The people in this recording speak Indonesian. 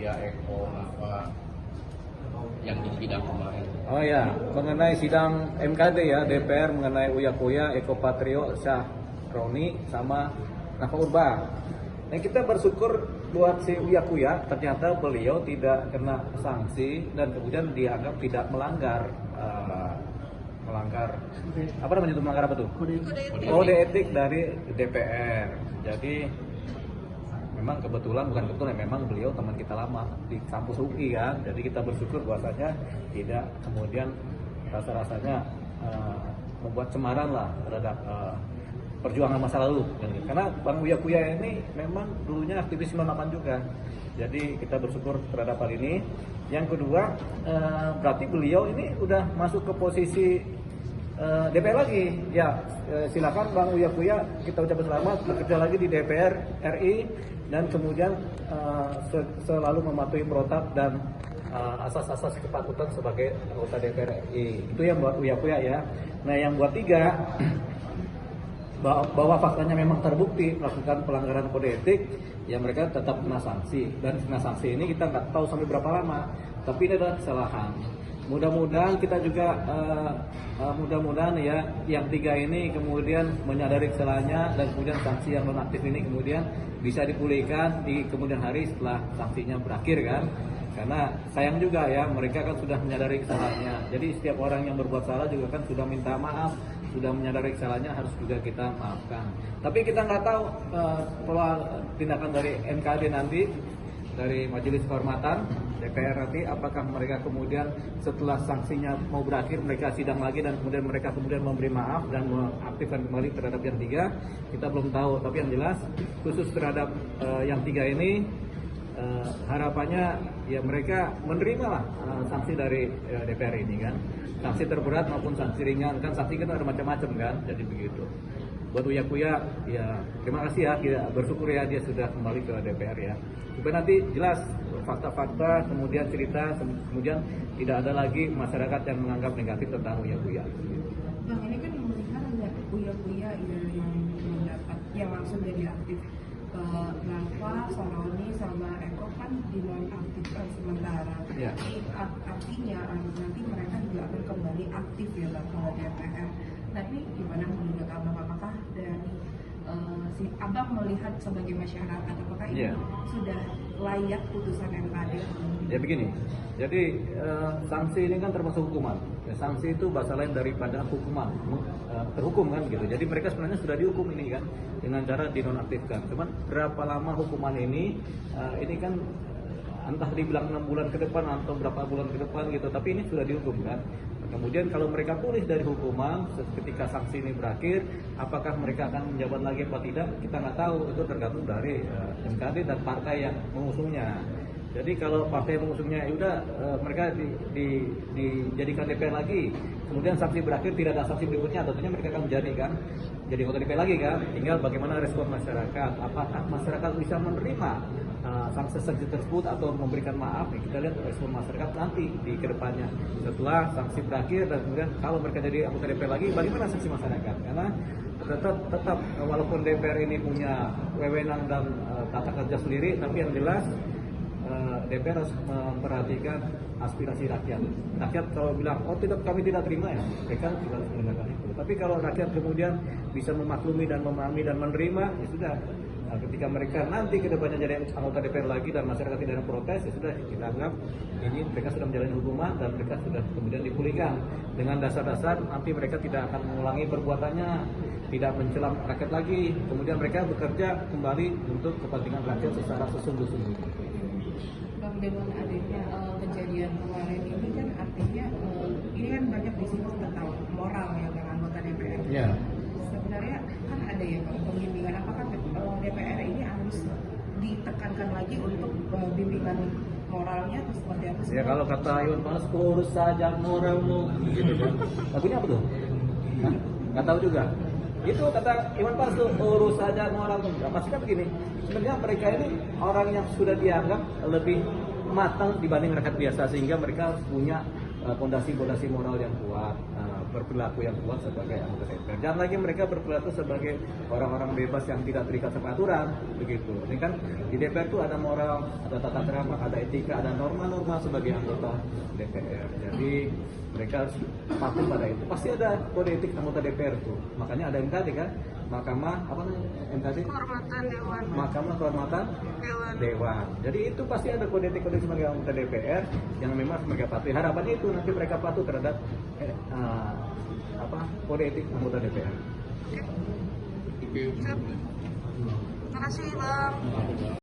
Uya Eko apa yang di sidang kemarin. Oh ya, mengenai sidang MKD ya, DPR mengenai Uya Kuya, Eko Patrio, Syahroni, sama Nafa Urba. Nah, kita bersyukur buat si Uya Kuya, ternyata beliau tidak kena sanksi dan kemudian dianggap tidak melanggar apa namanya itu, melanggar apa tuh? Kode etik dari DPR. Jadi memang kebetulan memang beliau teman kita lama di kampus UI kan, jadi kita bersyukur bahwasanya tidak kemudian rasa-rasanya membuat cemaran lah terhadap perjuangan masa lalu. Karena Bang Uya Kuya ini memang dulunya aktivis 98 juga, jadi kita bersyukur terhadap hal ini. Yang kedua, berarti beliau ini udah masuk ke posisi DPR lagi, ya silakan Bang Uya Kuya, kita ucapkan selamat bekerja lagi di DPR RI dan kemudian selalu mematuhi protap dan asas-asas kepatutan sebagai anggota DPR RI. Itu yang buat Uya Kuya ya. Nah, yang buat tiga, bahwa faktanya memang terbukti melakukan pelanggaran kode etik, ya mereka tetap kena sanksi, dan kena sanksi ini kita nggak tahu sampai berapa lama, tapi ini adalah kesalahan. Mudah-mudahan kita juga mudah-mudahan ya yang tiga ini kemudian menyadari kesalahannya dan kemudian sanksi yang nonaktif ini kemudian bisa dipulihkan di kemudian hari setelah sanksinya berakhir kan. Karena sayang juga ya, mereka kan sudah menyadari kesalahannya. Jadi setiap orang yang berbuat salah juga kan sudah minta maaf, sudah menyadari kesalahannya, harus juga kita maafkan. Tapi kita nggak tahu kalau tindakan dari MKD nanti, dari Majelis Kehormatan DPR nanti, apakah mereka kemudian setelah sanksinya mau berakhir mereka sidang lagi dan kemudian mereka memberi maaf dan mengaktifkan kembali terhadap yang tiga, kita belum tahu. Tapi yang jelas khusus terhadap yang tiga ini harapannya ya mereka menerima lah sanksi dari DPR ini kan, sanksi terberat maupun sanksi ringan kan, sanksi kan ada macam-macam kan, jadi begitu. Buat Uya Kuya ya terima kasih ya, kita bersyukur ya dia sudah kembali ke DPR ya, supaya nanti jelas fakta-fakta, kemudian cerita, kemudian tidak ada lagi masyarakat yang menganggap negatif tentang Uya Kuya. Bang, ini kan yang melihat ada Uya Kuya yang mendapat, yang langsung jadi aktif. Nafa, Syahroni, sama Eko kan dinonaktifkan sementara. Ya. Artinya nanti mereka juga akan kembali aktif ya Bang ke DPR. Tapi gimana menurut Abang, apakah dari si Abang melihat sebagai masyarakat, apakah ini sudah layak putusan MKD? Ya begini, jadi sanksi ini kan termasuk hukuman. Ya, sanksi itu bahasa lain daripada hukuman, terhukum kan gitu. Jadi mereka sebenarnya sudah dihukum ini kan dengan cara dinonaktifkan. Cuman berapa lama hukuman ini kan entah dibilang 6 bulan ke depan atau berapa bulan ke depan gitu, tapi ini sudah dihukum kan. Kemudian kalau mereka pulih dari hukuman ketika sanksi ini berakhir, apakah mereka akan menjabat lagi atau tidak, kita nggak tahu. Itu tergantung dari MKD dan partai yang mengusungnya. Jadi kalau partai pengusungnya udah mereka dijadikan DPR lagi, kemudian sanksi berakhir tidak ada sanksi berikutnya, tentunya mereka akan jadi anggota DPR lagi kan. Tinggal bagaimana respon masyarakat, apakah masyarakat bisa menerima sanksi tersebut atau memberikan maaf. Kita lihat respon masyarakat nanti di kedepannya setelah sanksi berakhir, dan kemudian kalau mereka jadi anggota DPR lagi, bagaimana sanksi masyarakat. Karena tetap walaupun DPR ini punya wewenang dan tata kerja sendiri, tapi yang jelas DPR harus memperhatikan aspirasi rakyat. Rakyat kalau bilang, oh tidak, kami tidak terima, ya mereka juga harus mendengarkan itu. Tapi kalau rakyat kemudian bisa memaklumi dan memahami dan menerima, ya sudah. Nah, ketika mereka nanti kedepannya jadi anggota DPR lagi dan masyarakat tidak ada protes, ya sudah, kita anggap ini mereka sudah menjalani hukuman dan mereka sudah kemudian dipulihkan dengan dasar-dasar nanti mereka tidak akan mengulangi perbuatannya, tidak mencelam rakyat lagi, kemudian mereka bekerja kembali untuk kepentingan rakyat secara sesungguh-sungguhnya. Bang, dengan adanya kejadian kemarin ini kan artinya ini kan banyak disinggung tentang moral ya Bang, anggota DPR. Ya. Sebenarnya kan ada ya Bang pembimbingan, apakah DPR ini harus ditekankan lagi untuk bimbingan moralnya atau seperti apa sih? Ya kalau kata Iwan Fals, urus saja moralmu gitu kan. Lagunya apa tuh? Hah? Nggak tahu juga. Itu kata Iwan Fals tuh, urus saja moralmu. Maksudnya begini, sebenarnya mereka ini orang yang sudah dianggap lebih matang dibanding rakyat biasa, sehingga mereka harus punya fondasi-fondasi moral yang kuat, berperilaku yang kuat sebagai anggota DPR. Jangan lagi mereka berperilaku sebagai orang-orang bebas yang tidak terikat sama aturan, begitu. Ini kan di DPR itu ada moral, ada tata krama, ada etika, ada norma-norma sebagai anggota DPR. Jadi mereka harus patuh pada itu. Pasti ada kode etik anggota DPR itu. Makanya ada MKD kan, Mahkamah apa namanya MKD? Kehormatan Dewan. Mahkamah Kehormatan Dewan. Jadi itu pasti ada kode etik sebagai anggota DPR yang memang mereka patuhi. Harapannya itu nanti mereka patuh terhadap kode etik anggota DPR. Terima kasih Bang.